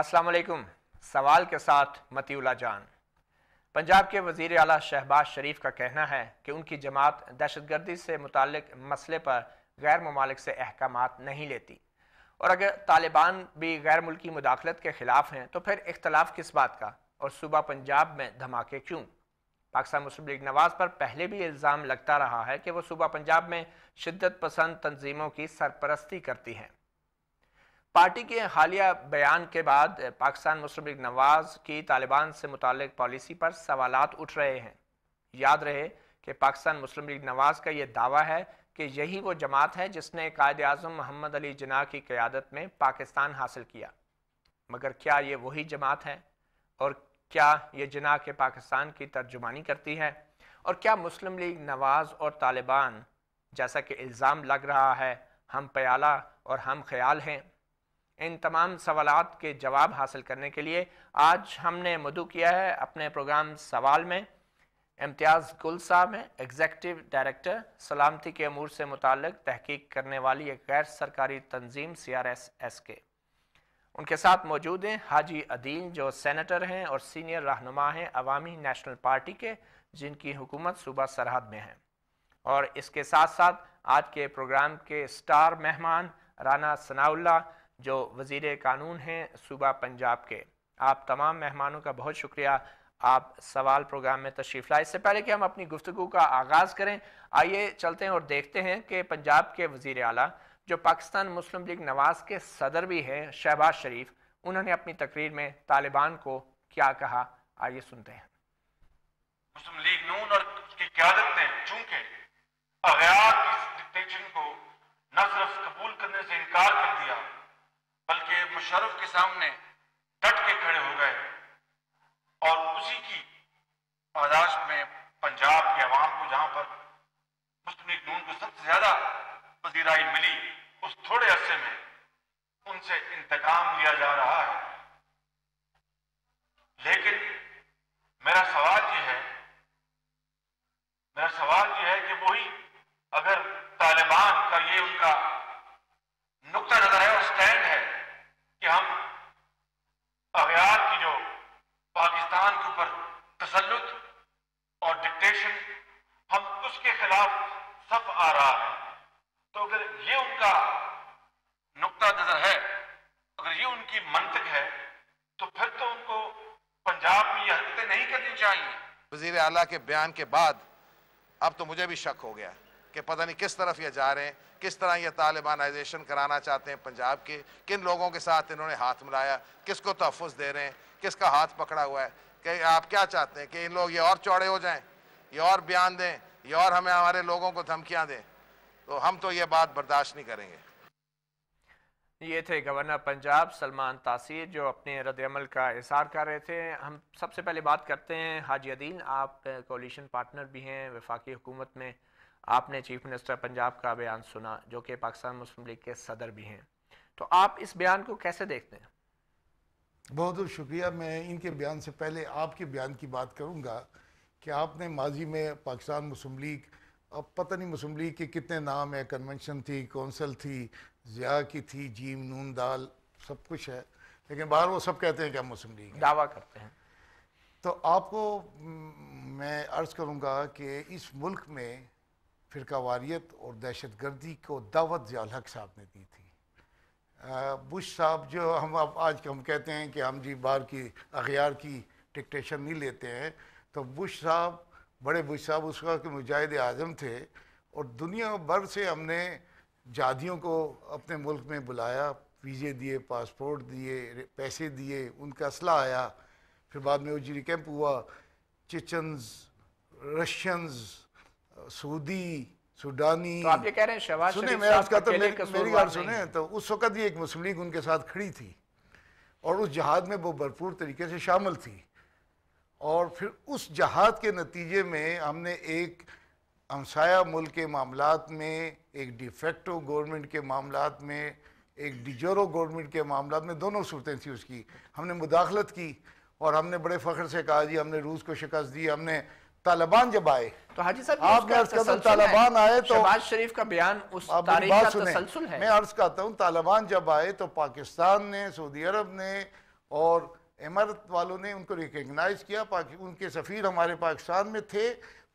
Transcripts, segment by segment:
अस्सलाम वालेकुम। सवाल के साथ मतीउल्लाह जान। पंजाब के वज़ीर आला शहबाज शरीफ का कहना है कि उनकी जमात दहशतगर्दी से मुताल्लिक मसले पर गैर ममालिक से अहकामात नहीं लेती, और अगर तालिबान भी गैर मुल्की मुदाखलत के ख़िलाफ़ हैं तो फिर इख्तलाफ किस बात का, और सूबा पंजाब में धमाके क्यों? पाकिस्तान मुस्लिम लीग नवाज़ पर पहले भी इल्ज़ाम लगता रहा है कि वह सूबा पंजाब में शिद्दत पसंद तंजीमों की सरपरस्ती करती हैं। पार्टी के हालिया बयान के बाद पाकिस्तान मुस्लिम लीग नवाज़ की तालिबान से मुताल्लिक पॉलिसी पर सवालात उठ रहे हैं। याद रहे कि पाकिस्तान मुस्लिम लीग नवाज़ का यह दावा है कि यही वो जमात है जिसने कायद आज़म मोहम्मद अली जिन्ना की क़यादत में पाकिस्तान हासिल किया। मगर क्या ये वही जमात है, और क्या ये जिन्ना के पाकिस्तान की तर्जुमानी करती है, और क्या मुस्लिम लीग नवाज़ और तालिबान, जैसा कि इल्ज़ाम लग रहा है, हम प्याला और हम ख्याल हैं? इन तमाम सवालात के जवाब हासिल करने के लिए आज हमने मदऊ किया है अपने प्रोग्राम सवाल में इम्तियाज़ गुल साहब हैं, एग्जीक्यूटिव डायरेक्टर सलामती के अमूर से मुताल्लिक तहकीक करने वाली एक गैर सरकारी तंजीम CRSS के। उनके साथ मौजूद हैं हाजी अदील, जो सेनेटर हैं और सीनियर रहनुमा हैं अवामी नेशनल पार्टी के, जिनकी हुकूमत सूबा सरहद में है। और इसके साथ साथ आज के प्रोग्राम के स्टार मेहमान राना सनाउल्लाह, जो वज़ीर कानून हैं सूबा पंजाब के। आप तमाम मेहमानों का बहुत शुक्रिया, आप सवाल प्रोग्राम में तशरीफ़ लाए। इससे पहले कि हम अपनी गुफ्तगू का आगाज़ करें, आइए चलते हैं और देखते हैं कि पंजाब के वज़ीर आला, जो पाकिस्तान मुस्लिम लीग नवाज़ के सदर भी हैं, शहबाज शरीफ, उन्होंने अपनी तकरीर में तालिबान को क्या कहा। आइए सुनते हैं। मुस्लिम लीग नून और उसकी क़यादत ने चूंकि अग़यार की डिक्टेशन को न सिर्फ कबूल करने से इनकार कर दिया, बल्कि मुशर्रफ के सामने डट के खड़े हो गए, और उसी की पादाश में पंजाब के अवाम को, जहां पर मुस्लिम लीग नून को सबसे ज्यादा पजीराई मिली, उस थोड़े अरसे में उनसे इंतकाम लिया जा रहा है। लेकिन मेरा सवाल यह है कि वही अगर तालिबान का ये उनका नुक्ता नजर है और स्टैंड है कि हम अग़यार की जो पाकिस्तान के ऊपर तसल्लुत और डिक्टेशन, हम उसके खिलाफ सफ आ रहा है, तो अगर ये उनका नुक्ता नजर है, अगर ये उनकी मंतक है, तो फिर तो उनको पंजाब में ये हरकतें नहीं करनी चाहिए। वज़ीर आला के बयान के बाद अब तो मुझे भी शक हो गया कि पता नहीं किस तरफ ये जा रहे हैं, किस तरह ये तालिबानाइजेशन कराना चाहते हैं पंजाब के, किन लोगों के साथ इन्होंने हाथ मिलाया, किसको तहफ़्फ़ुज़ दे रहे हैं, किसका हाथ पकड़ा हुआ है, कि आप क्या चाहते हैं कि इन लोग ये और चौड़े हो जाएं, ये और बयान दें, ये और हमें हमारे लोगों को धमकियाँ दें? तो हम तो ये बात बर्दाश्त नहीं करेंगे। ये थे गवर्नर पंजाब सलमान तासीर, जो अपने रद्द-ए-अमल का इज़हार कर रहे थे। हम सबसे पहले बात करते हैं हाजी अदील, आप कोalition पार्टनर भी हैं वफाकी हुकूमत में। आपने चीफ मिनिस्टर पंजाब का बयान सुना, जो कि पाकिस्तान मुस्लिम लीग के सदर भी हैं, तो आप इस बयान को कैसे देखते हैं? बहुत बहुत शुक्रिया। मैं इनके बयान से पहले आपके बयान की बात करूंगा कि आपने माजी में पाकिस्तान मुस्लिम लीग, अब पता नहीं मुस्लिम लीग के कितने नाम है, कन्वेंशन थी, कौंसल थी, ज़िया की थी, जीम नून दाल सब कुछ है, लेकिन बाहर वो सब कहते हैं कि हम मुस्लिम लीग दावा करते हैं। तो आपको मैं अर्ज़ करूंगा कि इस मुल्क में फ़िरकावारियत और दहशतगर्दी को दावत ज़िया हक साहब ने दी थी। बुश साहब, जो हम अब आज हम कहते हैं कि हम जी बाहर की अग़यार की डिक्टेशन नहीं लेते हैं, तो बुश साहब, बड़े बुश साहब उस वक्त के मुजाहिद आज़म थे, और दुनिया भर से हमने जहादियों को अपने मुल्क में बुलाया, वीज़े दिए, पासपोर्ट दिए, पैसे दिए, उनका असला आया, फिर बाद में उजरी कैंप हुआ, चेचन्स, रशियंस, सऊदी, सूडानी। तो आप ये कह रहे हैं शहबाज सुने, शरीफ मैं साहब उसका तो अकेले मेरी कसूरवार बात नहीं सुने, है। तो उस वक़्त भी एक मुस्लिम लीग उनके साथ खड़ी थी, और उस जहाद में वो भरपूर तरीके से शामिल थी, और फिर उस जहाद के नतीजे में हमने एक हमसाया मुल्क के मामलात में, एक डिफेक्टो गवर्नमेंट के मामलात में, एक डिजोरो गवर्नमेंट के मामलात में, दोनों सूरतें थी उसकी, हमने मुदाखलत की, और हमने बड़े फ़ख्र से कहा जी हमने रूस को शिकस्त दी। हमने तालिबान जब आए, तो हाजी साहब आपने अर्ज करता हूँ तालिबान आए तो शहबाज शरीफ का बयान उस तारीख का तसलसल है। मैं अर्ज करता हूँ तालिबान जब आए तो पाकिस्तान ने, सऊदी अरब ने और इमारत वालों ने उनको रिकग्नाइज किया, उनके सफ़ीर हमारे पाकिस्तान में थे,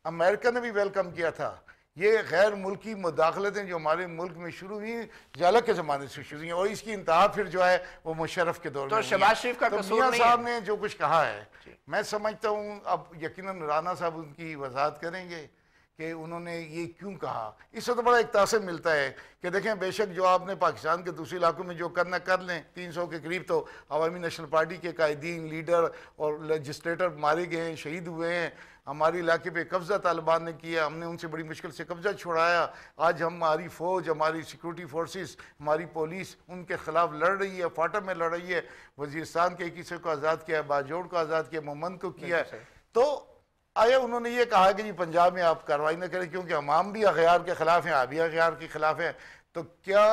अमेरिका ने भी वेलकम किया था। ये गैर मुल्की मुदाखलतें जो हमारे मुल्क में शुरू हुई ज़िया के ज़माने से शुरू हुई और इसकी इंतहा फिर जो है वो मुशर्रफ के दौर में। तो शहबाज शरीफ का कसूर नहीं है। साहब ने जो कुछ कहा है, मैं समझता हूँ अब यकीनन राना साहब उनकी वजाहत करेंगे कि उन्होंने ये क्यों कहा। इससे तो बड़ा एक तासर मिलता है कि देखें, बेशक जो आपने पाकिस्तान के दूसरे इलाकों में जो करना कर लें, 300 के करीब तो अवामी नेशनल पार्टी के कायदीन, लीडर और लेजिस्लेटर मारे गए हैं, शहीद हुए हैं। हमारे इलाके पे कब्ज़ा तालिबान ने किया, हमने उनसे बड़ी मुश्किल से कब्ज़ा छुड़ाया। आज हमारी फ़ौज, हमारी सिक्योरिटी फोर्सेस, हमारी पुलिस उनके ख़िलाफ़ लड़ रही है, फाटा में लड़ रही है। वज़ीरिस्तान के 21 को आज़ाद किया, बाजोड़ को आज़ाद किया, मोहम्मद को किया। तो आया उन्होंने ये कहा कि जी पंजाब में आप कार्रवाई न करें क्योंकि हमाम भी अगयार के ख़िलाफ़ हैं, आप भी अगयार के ख़िलाफ़ हैं। तो क्या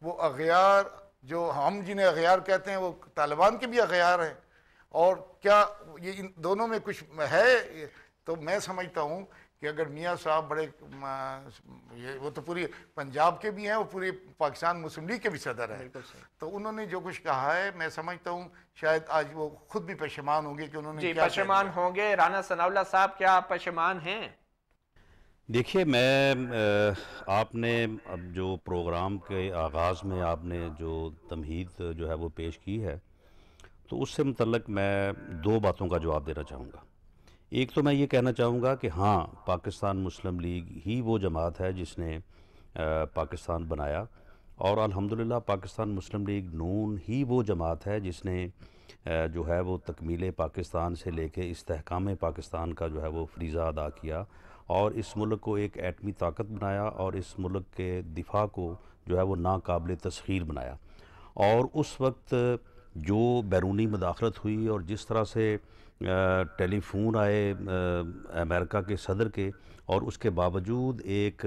वो अगयार जो हम जिन्हें अगयार कहते हैं वो तालिबान के भी अगयार हैं? और क्या ये इन दोनों में कुछ है? तो मैं समझता हूँ कि अगर मियाँ साहब बड़े ये वो तो पूरी पंजाब के भी हैं, वो पूरे पाकिस्तान मुस्लिम लीग के भी सदर हैं, तो उन्होंने जो कुछ कहा है मैं समझता हूँ शायद आज वो खुद भी पशेमान होंगे कि उन्होंने जी क्या पशेमान होंगे। राना सनाउल्लाह साहब क्या आप पशेमान हैं? देखिए, मैं आपने अब जो प्रोग्राम के आगाज़ में आपने जो तमहीद जो है वो पेश की है, तो उससे मुतल्लिक मैं दो बातों का जवाब देना चाहूँगा। एक तो मैं ये कहना चाहूँगा कि हाँ, पाकिस्तान मुस्लिम लीग ही वो जमात है जिसने पाकिस्तान बनाया, और अल्हम्दुलिल्लाह पाकिस्तान मुस्लिम लीग नून ही वो जमात है जिसने जो है वो तकमील पाकिस्तान से लेके इस्तेहकाम पाकिस्तान का जो है वो फ़रीज़ा अदा किया और इस मुल्क को एक एटमी ताकत बनाया और इस मुल्क के दिफा को जो है वो नाकाबिल तस्खीर बनाया। और उस वक्त जो बैरूनी मुदाखलत हुई और जिस तरह से टेलीफोन आए अमेरिका के सदर के, और उसके बावजूद एक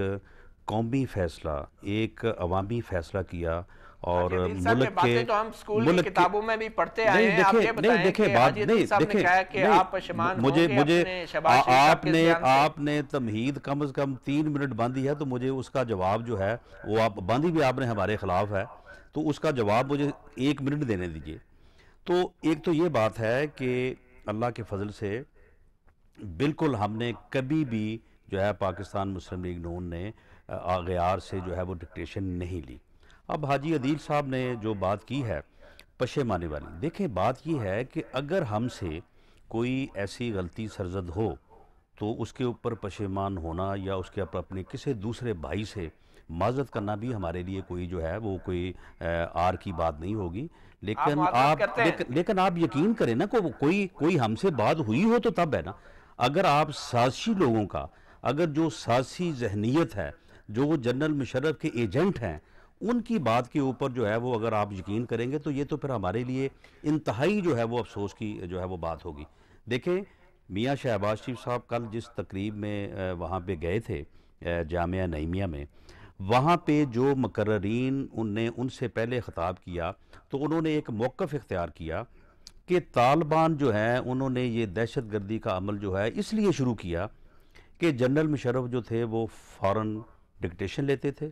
कौमी फ़ैसला, एक अवामी फ़ैसला किया और मुल्क के तो हम स्कूल की किताबों में भी पढ़ते आए हैं। आप ये बताएं कि हाजी अदील साहब ने कहा कि आप पशेमान होंगे अपने शहबाज शरीफ के बयान से। आपने तमहीद कम से कम 3 मिनट बांधी है, तो मुझे उसका जवाब जो है वो आप बांधी भी आपने हमारे ख़िलाफ़ है, तो उसका जवाब मुझे 1 मिनट देने दीजिए। तो एक तो ये बात है कि अल्लाह के फजल से बिल्कुल हमने कभी भी जो है पाकिस्तान मुस्लिम लीग नून ने अगयार से जो है वो डिक्टेशन नहीं ली। अब हाजी अदील साहब ने जो बात की है पशेमानी वाली, देखें बात ये है कि अगर हमसे कोई ऐसी गलती सरजद हो तो उसके ऊपर पशेमान होना या उसके ऊपर अपने किसी दूसरे भाई से माजरत करना भी हमारे लिए कोई जो है वो कोई आर की बात नहीं होगी। लेकिन आप यकीन करें ना, कोई हमसे बात हुई हो तो तब है ना। अगर आप साजिशी लोगों का, अगर जो साजिशी जहनीत है, जो जनरल मुशर्रफ के एजेंट हैं, उनकी बात के ऊपर जो है वो अगर आप यकीन करेंगे तो ये तो फिर हमारे लिए इंतहाई जो है वो अफसोस की जो है वो बात होगी। देखें, मियाँ शहबाज शरीफ साहब कल जिस तकरीब में वहाँ पे गए थे जामिया नईमिया में, वहाँ पे जो मुकर्ररीन उनने उनसे पहले ख़िताब किया तो उन्होंने एक मौक़िफ़ इख्तियार किया कि तालिबान जो है उन्होंने ये दहशत गर्दी का अमल जो है इसलिए शुरू किया कि जनरल मुशर्रफ जो थे वो फ़ौरन डिक्टेशन लेते थे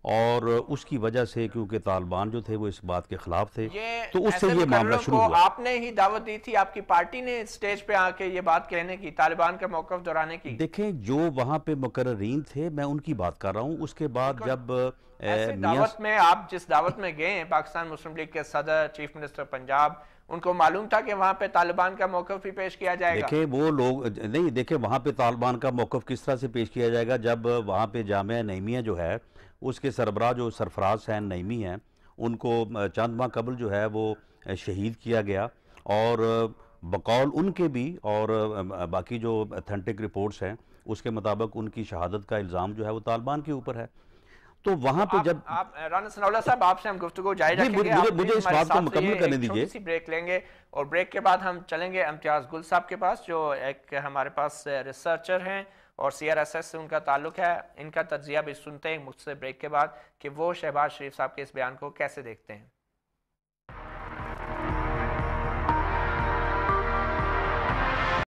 और उसकी वजह से क्योंकि तालिबान जो थे वो इस बात के खिलाफ थे तो उससे ये मामला शुरू हुआ। आपने ही दावत दी थी, आपकी पार्टी ने स्टेज पे आके ये बात कहने की, तालिबान का मौक़िफ़ दोहराने की। देखें, जो वहाँ पे मुकर्ररीन थे मैं उनकी बात कर रहा हूँ। उसके बाद जब दावत में आप जिस दावत में गए पाकिस्तान मुस्लिम लीग के सदर, चीफ मिनिस्टर पंजाब, उनको मालूम था कि वहाँ पे तालिबान का मौक़िफ़ भी पेश किया जाएगा? देखें वो लोग नहीं, देखें वहाँ पे तालिबान का मौक़िफ़ किस तरह से पेश किया जाएगा जब वहाँ पे जामिया नईमिया जो है उसके सरबराह जो सरफराज हुसैन नईमी हैं उनको चंद माह कबल जो है वो शहीद किया गया और बकौल उनके भी और बाकी जो अथेंटिक रिपोर्ट्स हैं उसके मुताबिक उनकी शहादत का इल्ज़ाम जो है वो तालिबान के ऊपर है। तो वहाँ पे जब आप राना सनाउल्लाह साहब आपसे हम गुफ्तगू जारी रखेंगे, मुझे इस बात को मुकम्मल करने दीजिए। छोटी सी ब्रेक लेंगे और ब्रेक के बाद हम चलेंगे इम्तियाज़ गुल साहब के पास जो एक हमारे पास रिसर्चर हैं और CRSS से उनका ताल्लुक है। इनका तज्जिया भी सुनते हैं मुझसे ब्रेक के बाद कि वो शहबाज शरीफ साहब के इस बयान को कैसे देखते हैं।